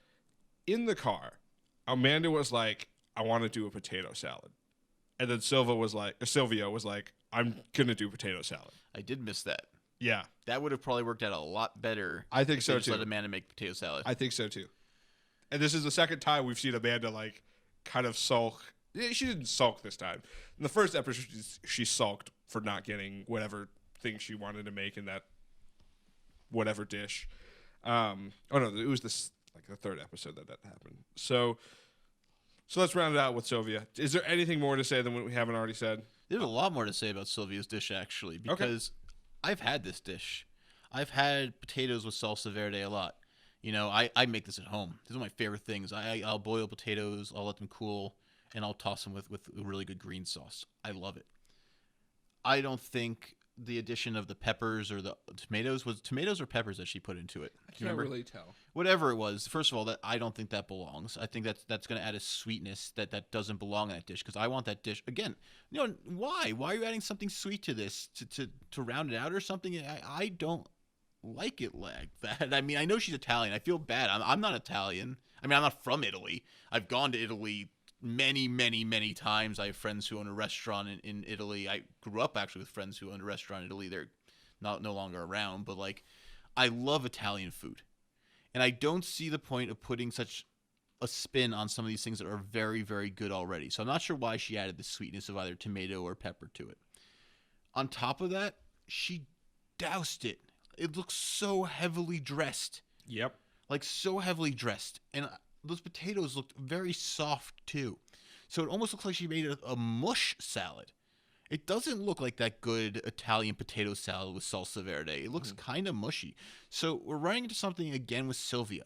In the car, Amanda was like, I want to do a potato salad. And then Sylvia was like, I'm going to do potato salad. I did miss that. Yeah. That would have probably worked out a lot better. I think so, too. Let Amanda make potato salad. I think so, too. And this is the second time we've seen Amanda, like, kind of sulk. She didn't sulk this time. In the first episode, she sulked for not getting whatever thing she wanted to make in that whatever dish. No, it was the third episode that happened. So let's round it out with Sylvia. Is there anything more to say than what we haven't already said? There's a lot more to say about Sylvia's dish, actually, because I've had this dish. I've had potatoes with salsa verde a lot. You know, I make this at home. This is one of my favorite things. I'll boil potatoes, I'll let them cool, and I'll toss them with a really good green sauce. I love it. I don't think the addition of the peppers or the tomatoes was tomatoes or peppers that she put into it. I can't really tell. Whatever it was, first of all, I don't think that belongs. I think that's going to add a sweetness that doesn't belong in that dish because I want that dish again. You know why? Why are you adding something sweet to this to round it out or something? I don't like it like that. I mean, I know she's Italian. I feel bad. I'm not Italian. I mean, I'm not from Italy. I've gone to Italy many times. I have friends who own a restaurant in Italy. I grew up actually with friends who owned a restaurant in Italy. They're no longer around, but like I love Italian food. And I don't see the point of putting such a spin on some of these things that are very, very good already. So I'm not sure why she added the sweetness of either tomato or pepper to it. On top of that, she doused it. It looks so heavily dressed. Yep. Like so heavily dressed. And those potatoes looked very soft too. So it almost looks like she made a mush salad. It doesn't look like that good Italian potato salad with salsa verde. It looks kind of mushy. So we're running into something again with Sylvia.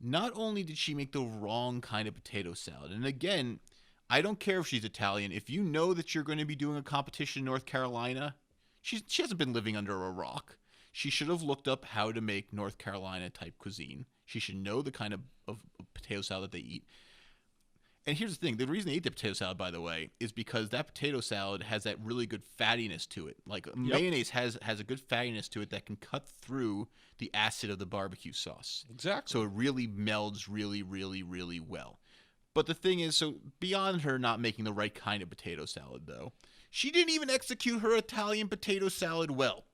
Not only did she make the wrong kind of potato salad, and again, I don't care if she's Italian. If you know that you're going to be doing a competition in North Carolina, she hasn't been living under a rock. She should have looked up how to make North Carolina type cuisine. She should know the kind of potato salad that they eat. And here's the thing. The reason they eat the potato salad, by the way, is because that potato salad has that really good fattiness to it. Like mayonnaise has a good fattiness to it that can cut through the acid of the barbecue sauce. Exactly. So it really melds really, really, really well. But the thing is, so beyond her not making the right kind of potato salad, though, she didn't even execute her Italian potato salad well.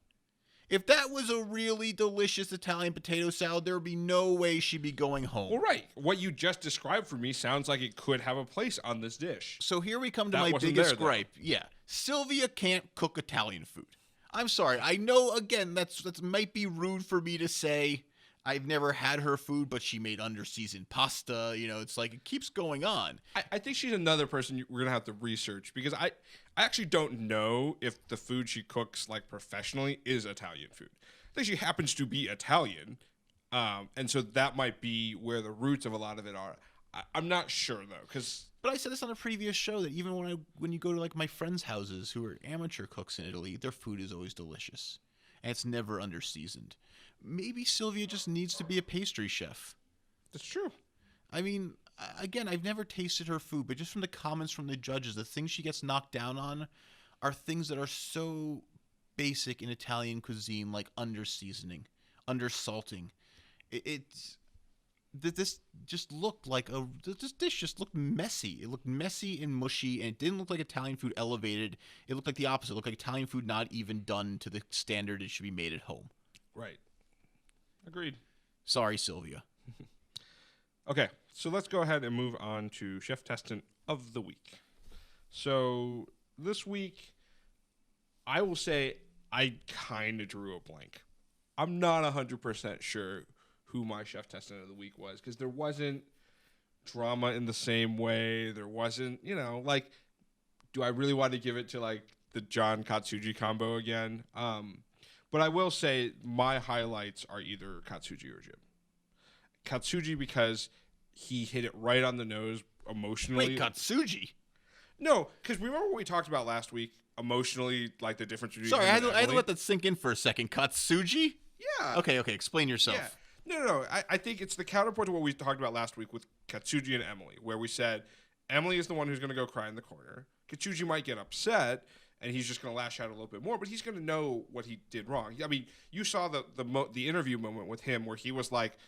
If that was a really delicious Italian potato salad, there would be no way she'd be going home. Well, right. What you just described for me sounds like it could have a place on this dish. So here we come to my biggest gripe. Yeah. Sylvia can't cook Italian food. I'm sorry. I know, again, that's might be rude for me to say. I've never had her food, but she made under-seasoned pasta. You know, it's like it keeps going on. I think she's another person we're going to have to research because I actually don't know if the food she cooks like professionally is Italian food. I think she happens to be Italian, and so that might be where the roots of a lot of it are. I'm not sure, though, But I said this on a previous show that even when you go to like my friends' houses who are amateur cooks in Italy, their food is always delicious, and it's never under-seasoned. Maybe Sylvia just needs to be a pastry chef. That's true. I mean, again, I've never tasted her food, but just from the comments from the judges, the things she gets knocked down on are things that are so basic in Italian cuisine, like under-seasoning, under-salting. This just looked like this dish just looked messy. It looked messy and mushy, and it didn't look like Italian food elevated. It looked like the opposite. It looked like Italian food not even done to the standard it should be made at home. Right. Agreed. Sorry, Sylvia. Okay, so let's go ahead and move on to Chef Testant of the Week. So this week, I will say I kind of drew a blank. I'm not 100% sure who my Chef Testant of the Week was because there wasn't drama in the same way. There wasn't, like, do I really want to give it to, like, the John Katsuji combo again? But I will say my highlights are either Katsuji or Jim. Katsuji because he hit it right on the nose emotionally. Wait, Katsuji? No, because remember what we talked about last week? Emotionally, like the difference between. Sorry, I had to let that sink in for a second. Katsuji? Yeah. Okay. Explain yourself. Yeah. No. I think it's the counterpoint to what we talked about last week with Katsuji and Emily, where we said Emily is the one who's going to go cry in the corner. Katsuji might get upset, and he's just going to lash out a little bit more, but he's going to know what he did wrong. I mean, you saw the interview moment with him where he was like,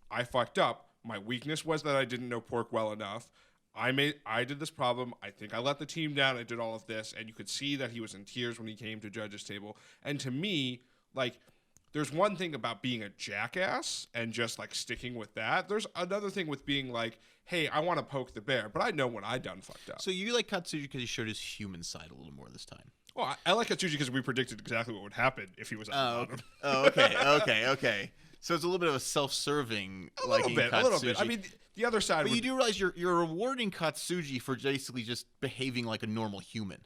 I fucked up. My weakness was that I didn't know pork well enough. I did this problem. I think I let the team down. I did all of this. And you could see that he was in tears when he came to judges' table. And to me, like, there's one thing about being a jackass and just, like, sticking with that. There's another thing with being like, hey, I want to poke the bear, but I know when I done fucked up. So you like Katsuji because he showed his human side a little more this time. Well, I like Katsuji because we predicted exactly what would happen if he was at the bottom. Okay. So it's a little bit of a self-serving, a little bit. I mean, the other side. But you do realize you're rewarding Katsuji for basically just behaving like a normal human.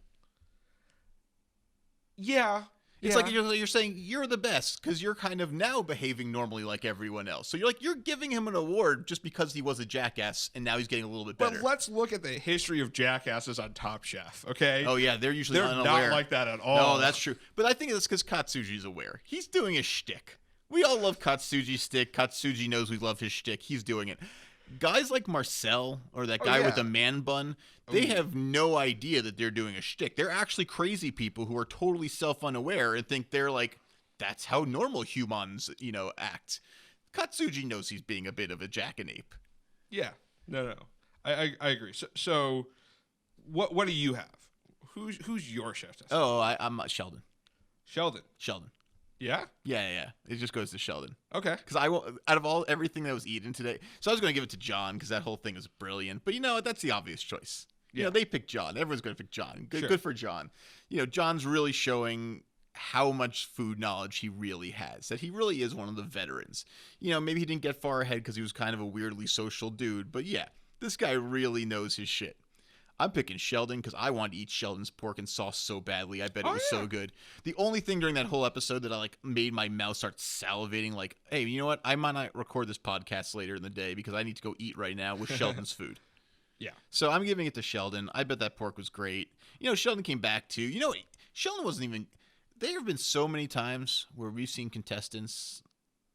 Yeah. It's like you're saying you're the best because you're kind of now behaving normally like everyone else. So you're giving him an award just because he was a jackass and now he's getting a little bit better. But let's look at the history of jackasses on Top Chef, okay? Oh yeah, they're usually unaware. Not like that at all. No, that's true. But I think it's because Katsuji's aware. He's doing his shtick. We all love Katsuji's shtick. Katsuji knows we love his shtick. He's doing it. Guys like Marcel or that guy with the man bun, they have no idea that they're doing a shtick. They're actually crazy people who are totally self-unaware and think they're like, that's how normal humans, act. Katsuji knows he's being a bit of a jackanape. Yeah. No. I agree. So what do you have? Who's your chef test? Oh, I'm Sheldon. Sheldon. Yeah? Yeah. It just goes to Sheldon. Okay. Because out of everything that was eaten today, so I was going to give it to John because that whole thing is brilliant. But you know what? That's the obvious choice. Yeah. They picked John. Everyone's going to pick John. Good for John. John's really showing how much food knowledge he really has. That he really is one of the veterans. Maybe he didn't get far ahead because he was kind of a weirdly social dude. But yeah, this guy really knows his shit. I'm picking Sheldon because I wanted to eat Sheldon's pork and sauce so badly. I bet it was so good. The only thing during that whole episode that I made my mouth start salivating, like, hey, you know what? I might not record this podcast later in the day because I need to go eat right now with Sheldon's food. Yeah. So I'm giving it to Sheldon. I bet that pork was great. Sheldon came back too. Sheldon wasn't even. there have been so many times where we've seen contestants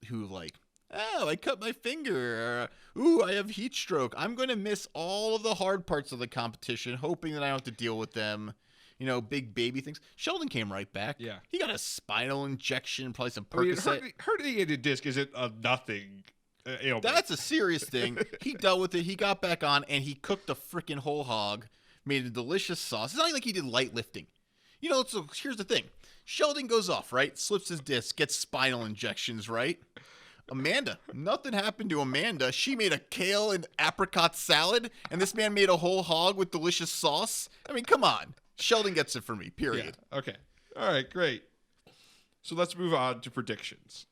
who like, oh, I cut my finger. Or, ooh, I have heat stroke. I'm going to miss all of the hard parts of the competition, hoping that I don't have to deal with them. You know, big baby things. Sheldon came right back. Yeah. He got a spinal injection, probably some I mean, Percocet. herniated disc isn't a nothing ailment. That's a serious thing. He dealt with it. He got back on, and he cooked a freaking whole hog, made a delicious sauce. It's not like he did light lifting. You know, so here's the thing. Sheldon goes off, right? Slips his disc, gets spinal injections, right? Amanda, nothing happened to Amanda. She made a kale and apricot salad, and this man made a whole hog with delicious sauce. I mean, come on. Sheldon gets it for me, period. Yeah. Okay. All right, great. So let's move on to predictions.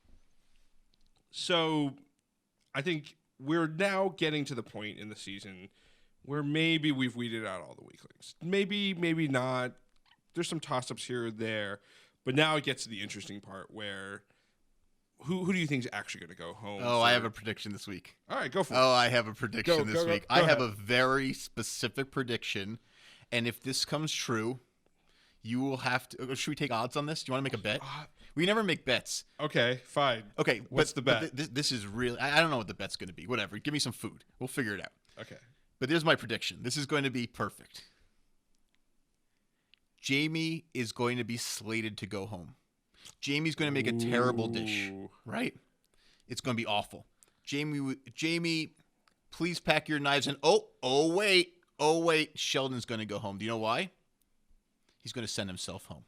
So I think we're now getting to the point in the season where maybe we've weeded out all the weaklings. Maybe not. There's some toss-ups here or there. But now it gets to the interesting part where who do you think is actually going to go home? Oh, I have a prediction this week. All right, go for it. Oh, I have a prediction this week. Go I ahead. have a very specific prediction. And if this comes true, you will have to... Should we take odds on this? Do you want to make a bet? We never make bets. Okay, fine. Okay. What's the bet? This is really... I don't know what the bet's going to be. Whatever. Give me some food. We'll figure it out. Okay. But here's my prediction. This is going to be perfect. Jamie is going to be slated to go home. Jamie's going to make a terrible dish, right? It's going to be awful. Jamie, please pack your knives and oh wait, Sheldon's going to go home. Do you know why? He's going to send himself home.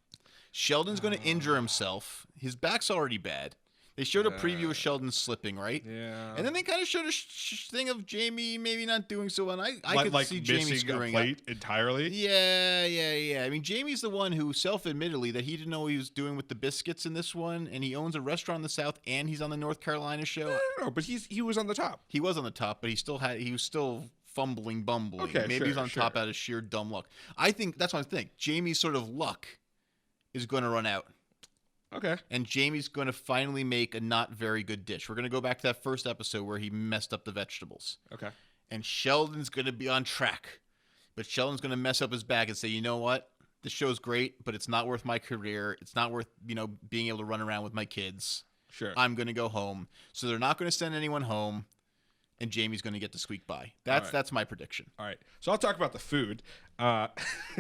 Sheldon's going to injure himself. His back's already bad. They showed a preview of Sheldon slipping, right? Yeah. And then they kind of showed a thing of Jamie maybe not doing so well. And I could see Jamie screwing a plate entirely. Yeah. I mean, Jamie's the one who self-admittedly that he didn't know what he was doing with the biscuits in this one, and he owns a restaurant in the South, and he's on the North Carolina show. No, but he was on the top. He was on the top, but he was still fumbling, bumbling. Okay, maybe he's on top out of sheer dumb luck. I think that's what I think. Jamie's sort of luck is going to run out. Okay. And Jamie's going to finally make a not very good dish. We're going to go back to that first episode where he messed up the vegetables. Okay. And Sheldon's going to be on track. But Sheldon's going to mess up his bag and say, you know what? This show's great, but it's not worth my career. It's not worth, being able to run around with my kids. Sure. I'm going to go home. So they're not going to send anyone home. And Jamie's going to get to squeak by. That's my prediction. All right. So I'll talk about the food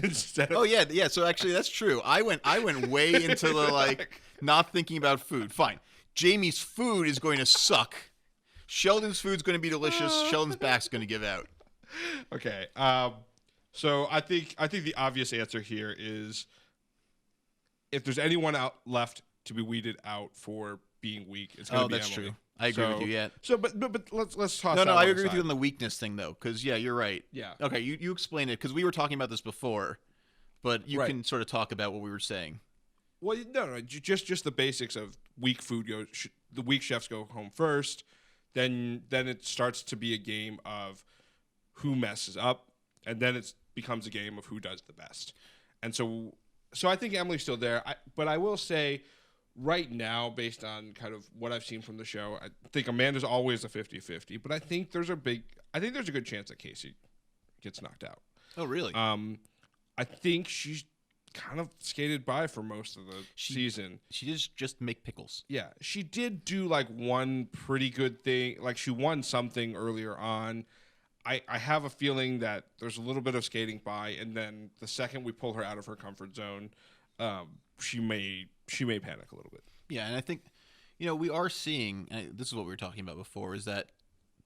instead of... Oh yeah. So actually, that's true. I went way into the not thinking about food. Fine. Jamie's food is going to suck. Sheldon's food's going to be delicious. Sheldon's back's going to give out. Okay. So I think the obvious answer here is if there's anyone left to be weeded out for being weak, it's going to be that's Emily. True. I agree with you. Yeah. So, but let's toss. No, that I one agree with aside. you on the weakness thing though, because you're right. Yeah. Okay, you explain it because we were talking about this before, but you can sort of talk about what we were saying. Well, no, just the basics of weak food. The weak chefs go home first. Then it starts to be a game of who messes up, and then it becomes a game of who does the best. And so I think Emily's still there. But I will say, right now, based on kind of what I've seen from the show, I think Amanda's always a 50-50. But I think there's a good chance that Casey gets knocked out. Oh, really? I think she's kind of skated by for most of the season. She did just make pickles. Yeah, she did do one pretty good thing. She won something earlier on. I have a feeling that there's a little bit of skating by, and then the second we pull her out of her comfort zone, she may panic a little bit. Yeah, and I think, we are seeing, and this is what we were talking about before, is that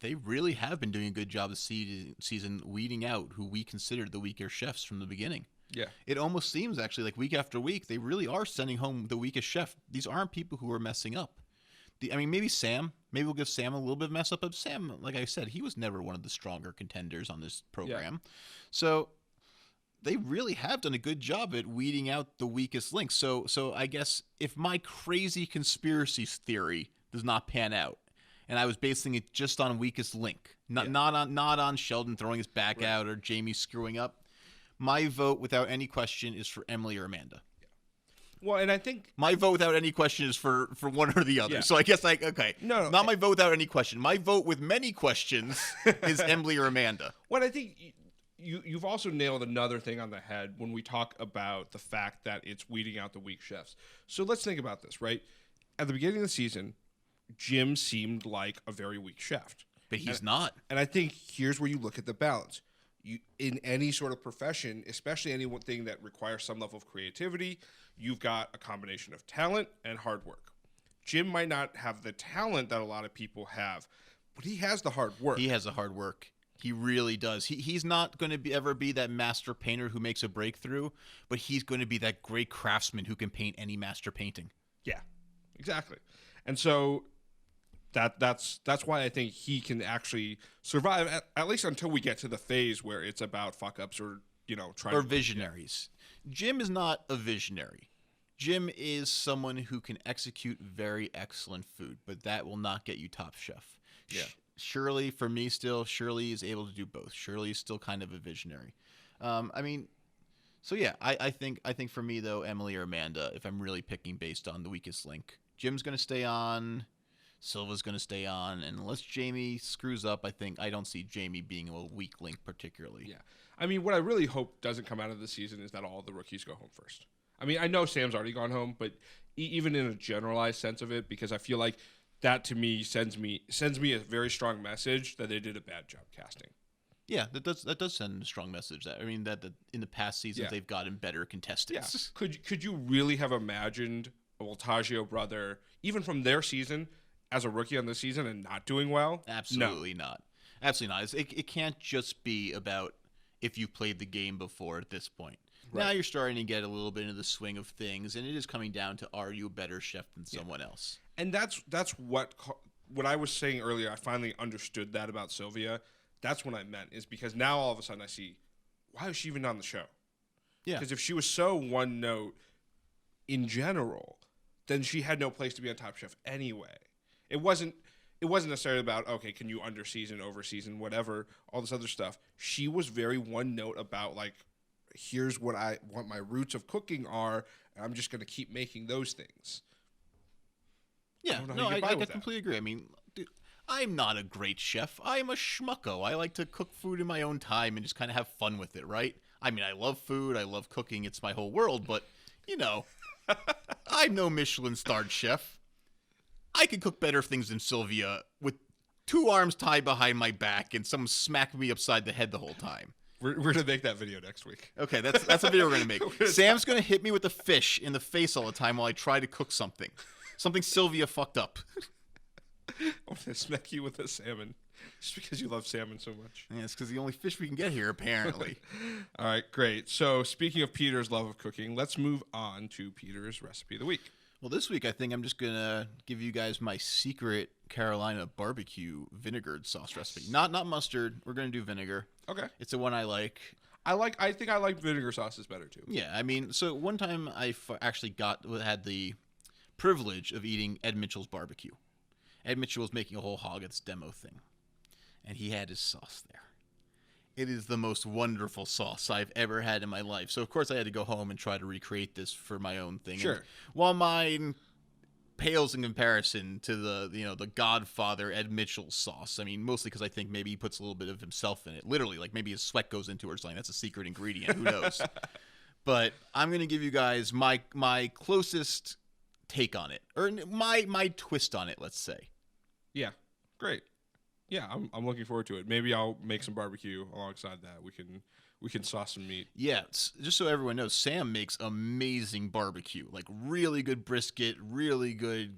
they really have been doing a good job this season weeding out who we considered the weaker chefs from the beginning. Yeah. It almost seems actually like week after week, they really are sending home the weakest chef. These aren't people who are messing up. Maybe Sam. Maybe we'll give Sam a little bit of mess up. But Sam, like I said, he was never one of the stronger contenders on this program. Yeah. So they really have done a good job at weeding out the weakest links. So I guess if my crazy conspiracy theory does not pan out, and I was basing it just on weakest link, not on Sheldon throwing his back out or Jamie screwing up, my vote without any question is for Emily or Amanda. Well, and I think my vote without any question is for one or the other. Yeah. So I guess no, not my vote without any question. My vote with many questions is Emily or Amanda. Well, I think you've also nailed another thing on the head when we talk about the fact that it's weeding out the weak chefs. So let's think about this, right? At the beginning of the season, Jim seemed like a very weak chef. But he's not. And I think here's where you look at the balance. You, in any sort of profession, especially anything that requires some level of creativity, you've got a combination of talent and hard work. Jim might not have the talent that a lot of people have, but he has the hard work. He has the hard work. He really does. He's not going to ever be that master painter who makes a breakthrough, but he's going to be that great craftsman who can paint any master painting. Yeah, exactly. And so that's why I think he can actually survive, at least until we get to the phase where it's about fuck-ups or, trying or visionaries. Jim is not a visionary. Jim is someone who can execute very excellent food, but that will not get you top chef. Yeah. Shirley, for me still, Shirley is able to do both. Shirley is still kind of a visionary. So yeah, I think for me though, Emily or Amanda, if I'm really picking based on the weakest link, Jim's going to stay on, Silva's going to stay on, and unless Jamie screws up, I don't see Jamie being a weak link particularly. Yeah. I mean, what I really hope doesn't come out of the season is that all the rookies go home first. I mean, I know Sam's already gone home, but even in a generalized sense of it, because I feel like that to me sends me a very strong message that they did a bad job casting. Yeah, that does send a strong message. That in the past seasons they've gotten better contestants. Yeah. Could you really have imagined a Voltaggio brother, even from their season, as a rookie on this season and not doing well? Absolutely not. Absolutely not. It can't just be about if you've played the game before at this point. Right. Now you're starting to get a little bit into the swing of things, and it is coming down to, are you a better chef than someone else? And that's what I was saying earlier. I finally understood that about Sylvia. That's what I meant, is because now all of a sudden I see, why is she even on the show? Yeah. Because if she was so one note in general, then she had no place to be on Top Chef anyway. It wasn't necessarily about, okay, can you under season, over season, whatever, all this other stuff. She was very one note about, like, here's what my roots of cooking are, and I'm just going to keep making those things. Yeah, I completely agree. I mean, dude, I'm not a great chef. I'm a schmucko. I like to cook food in my own time and just kind of have fun with it, right? I mean, I love food. I love cooking. It's my whole world. But, I'm no Michelin-starred chef. I could cook better things than Sylvia with 2 arms tied behind my back and someone smacked me upside the head the whole time. We're going to make that video next week. Okay, that's a video we're going to make. Sam's going to hit me with a fish in the face all the time while I try to cook something. Something Sylvia fucked up. I'm going to smack you with a salmon just because you love salmon so much. Yeah, it's because the only fish we can get here, apparently. All right, great. So speaking of Peter's love of cooking, let's move on to Peter's recipe of the week. Well, this week I think I'm just going to give you guys my secret Carolina barbecue vinegar sauce recipe. Not mustard. We're going to do vinegar. Okay. It's the one I like. I think I like vinegar sauces better too. Yeah, I mean, so one time I actually had the privilege of eating Ed Mitchell's barbecue. Ed Mitchell was making a whole hog at this demo thing, and he had his sauce there. It is the most wonderful sauce I've ever had in my life. So, of course, I had to go home and try to recreate this for my own thing. Sure. And while mine pales in comparison to the Godfather Ed Mitchell sauce. I mean, mostly because I think maybe he puts a little bit of himself in it. Literally, like maybe his sweat goes into it or something. That's a secret ingredient. Who knows? But I'm going to give you guys my closest take on it, or my twist on it, let's say. Yeah, great. Yeah, I'm looking forward to it. Maybe I'll make some barbecue alongside that. We can sauce some meat. Yeah, just so everyone knows, Sam makes amazing barbecue, like really good brisket, really good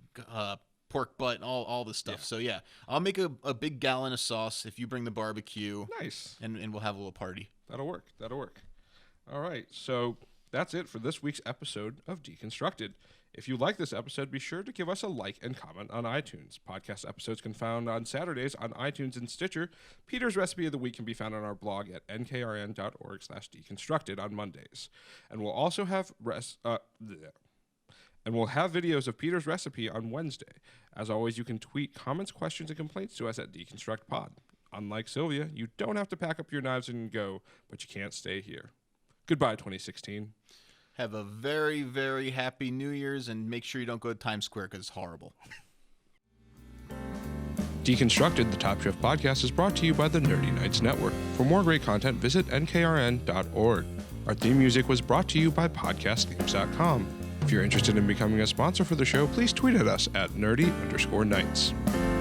pork butt, and all this stuff. Yeah. So yeah, I'll make a big gallon of sauce if you bring the barbecue. Nice. And we'll have a little party. That'll work. All right, so that's it for this week's episode of Deconstructed. If you like this episode, be sure to give us a like and comment on iTunes. Podcast episodes can be found on Saturdays on iTunes and Stitcher. Peter's Recipe of the Week can be found on our blog at nkrn.org/deconstructed on Mondays. And we'll also have videos of Peter's Recipe on Wednesday. As always, you can tweet comments, questions, and complaints to us at DeconstructPod. Unlike Sylvia, you don't have to pack up your knives and go, but you can't stay here. Goodbye, 2016. Have a very, very happy New Year's, and make sure you don't go to Times Square because it's horrible. Deconstructed, the Top Chef podcast, is brought to you by the Nerdy Nights Network. For more great content, visit nkrn.org. Our theme music was brought to you by podcastthemes.com. If you're interested in becoming a sponsor for the show, please tweet at us at nerdy_nights.